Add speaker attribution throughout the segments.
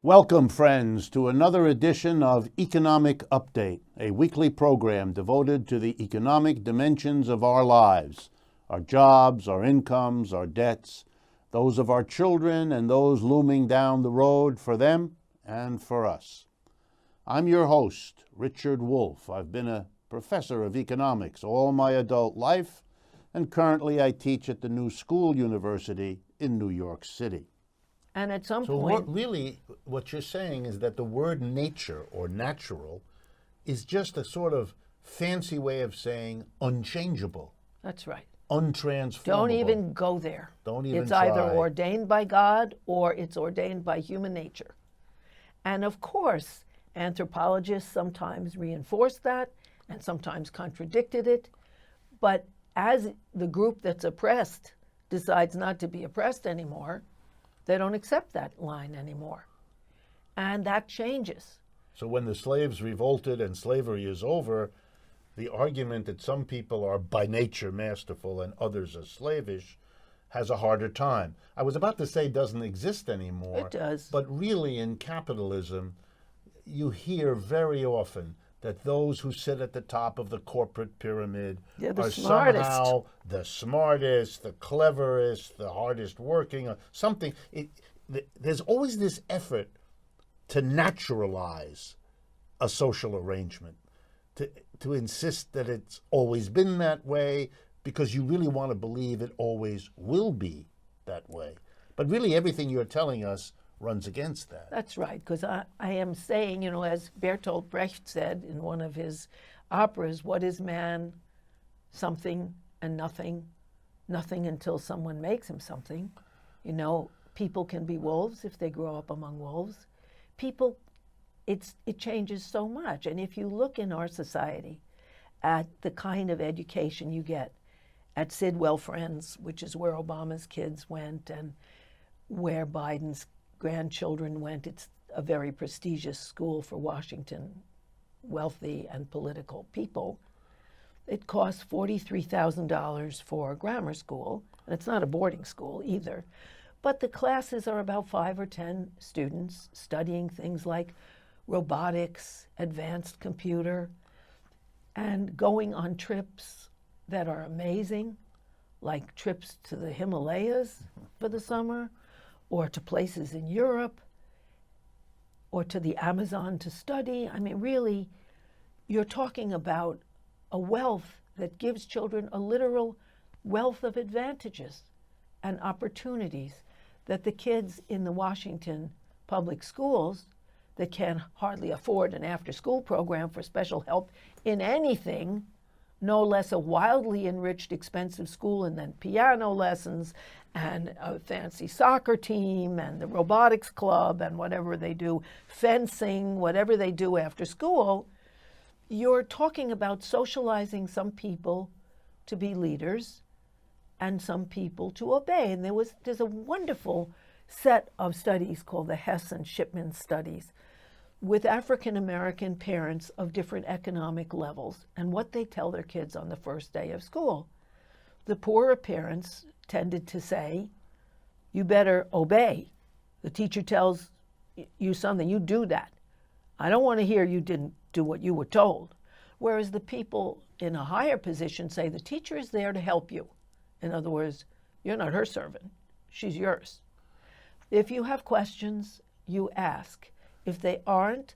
Speaker 1: Welcome, friends, to another edition of Economic Update, a weekly program devoted to the economic dimensions of our lives, our jobs, our incomes, our debts, those of our children and those looming down the road for them and for us. I'm your host, Richard Wolff. I've been a professor of economics all my adult life, and currently I teach at the New School University in New York City.
Speaker 2: And at some
Speaker 3: So
Speaker 2: point,
Speaker 3: what you're saying is that the word nature or natural is just a sort of fancy way of saying unchangeable,
Speaker 2: that's right.
Speaker 3: untransformable.
Speaker 2: Don't even go there.
Speaker 3: Don't even
Speaker 2: It's either
Speaker 3: try.
Speaker 2: ordained by God or it's ordained by human nature. And of course, anthropologists sometimes reinforce that and sometimes contradicted it. But as the group that's oppressed decides not to be oppressed anymore, they don't accept that line anymore. And that changes.
Speaker 3: So when the slaves revolted and slavery is over, the argument that some people are by nature masterful and others are slavish has a harder time. I was about to say doesn't exist anymore.
Speaker 2: It does.
Speaker 3: But really in capitalism, you hear very often that those who sit at the top of the corporate pyramid
Speaker 2: They're the
Speaker 3: are
Speaker 2: smartest.
Speaker 3: somehow the smartest, the cleverest, the hardest working, or something. There's always this effort to naturalize a social arrangement, to insist that it's always been that way, because you really want to believe it always will be that way. But really everything you're telling us runs against that.
Speaker 2: That's right, because I am saying, as Bertolt Brecht said in one of his operas, what is man? Something and nothing. Nothing until someone makes him something. People can be wolves if they grow up among wolves. People, it changes so much. And if you look in our society at the kind of education you get at Sidwell Friends, which is where Obama's kids went and where Biden's grandchildren went. It's a very prestigious school for Washington, wealthy and political people. It costs $43,000 for a grammar school, and it's not a boarding school either. But the classes are about 5 or 10 students studying things like robotics, advanced computer, and going on trips that are amazing, like trips to the Himalayas for the summer, or to places in Europe, or to the Amazon to study. I mean, really, you're talking about a wealth that gives children a literal wealth of advantages and opportunities that the kids in the Washington public schools that can hardly afford an after-school program for special help in anything, no less a wildly enriched, expensive school, and then piano lessons and a fancy soccer team and the robotics club and whatever they do, fencing, whatever they do after school. You're talking about socializing some people to be leaders and some people to obey. And there's a wonderful set of studies called the Hess and Shipman studies with African American parents of different economic levels and what they tell their kids on the first day of school. The poorer parents tended to say, you better obey. The teacher tells you something, you do that. I don't want to hear you didn't do what you were told. Whereas the people in a higher position say the teacher is there to help you. In other words, you're not her servant, she's yours. If you have questions, you ask. If they aren't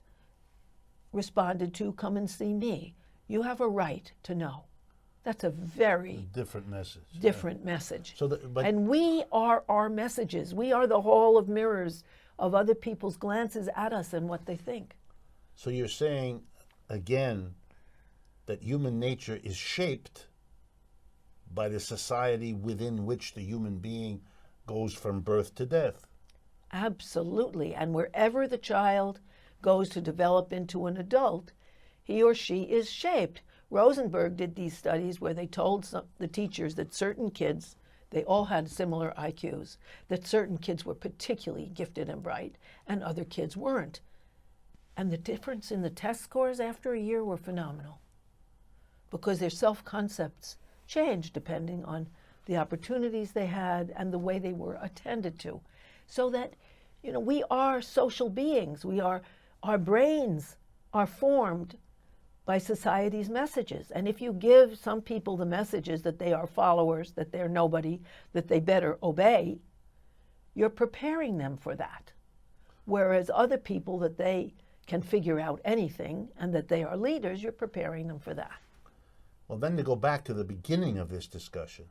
Speaker 2: responded to, come and see me. You have a right to know. That's a very
Speaker 3: Different message.
Speaker 2: different message.
Speaker 3: So
Speaker 2: And we are our messages. We are the hall of mirrors of other people's glances at us and what they think.
Speaker 3: So you're saying, again, that human nature is shaped by the society within which the human being goes from birth to death.
Speaker 2: Absolutely. And wherever the child goes to develop into an adult, he or she is shaped. Rosenberg did these studies where they told the teachers that certain kids, they all had similar IQs, that certain kids were particularly gifted and bright and other kids weren't. And the difference in the test scores after a year were phenomenal because their self-concepts changed depending on the opportunities they had and the way they were attended to. So that, You know, we are social beings. Our brains are formed by society's messages. And if you give some people the messages that they are followers, that they're nobody, that they better obey, you're preparing them for that. Whereas other people, that they can figure out anything and that they are leaders, you're preparing them for that.
Speaker 3: Well, then to go back to the beginning of this discussion,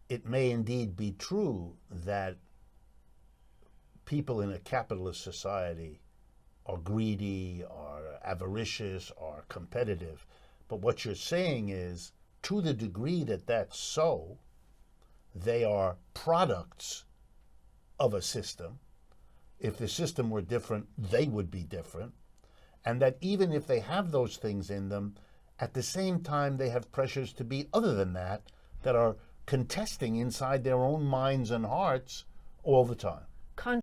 Speaker 3: it may indeed be true that people in a capitalist society are greedy, are avaricious, are competitive. But what you're saying is, to the degree that that's so, they are products of a system. If the system were different, they would be different. And that even if they have those things in them, at the same time they have pressures to be other than that are contesting inside their own minds and hearts all the time.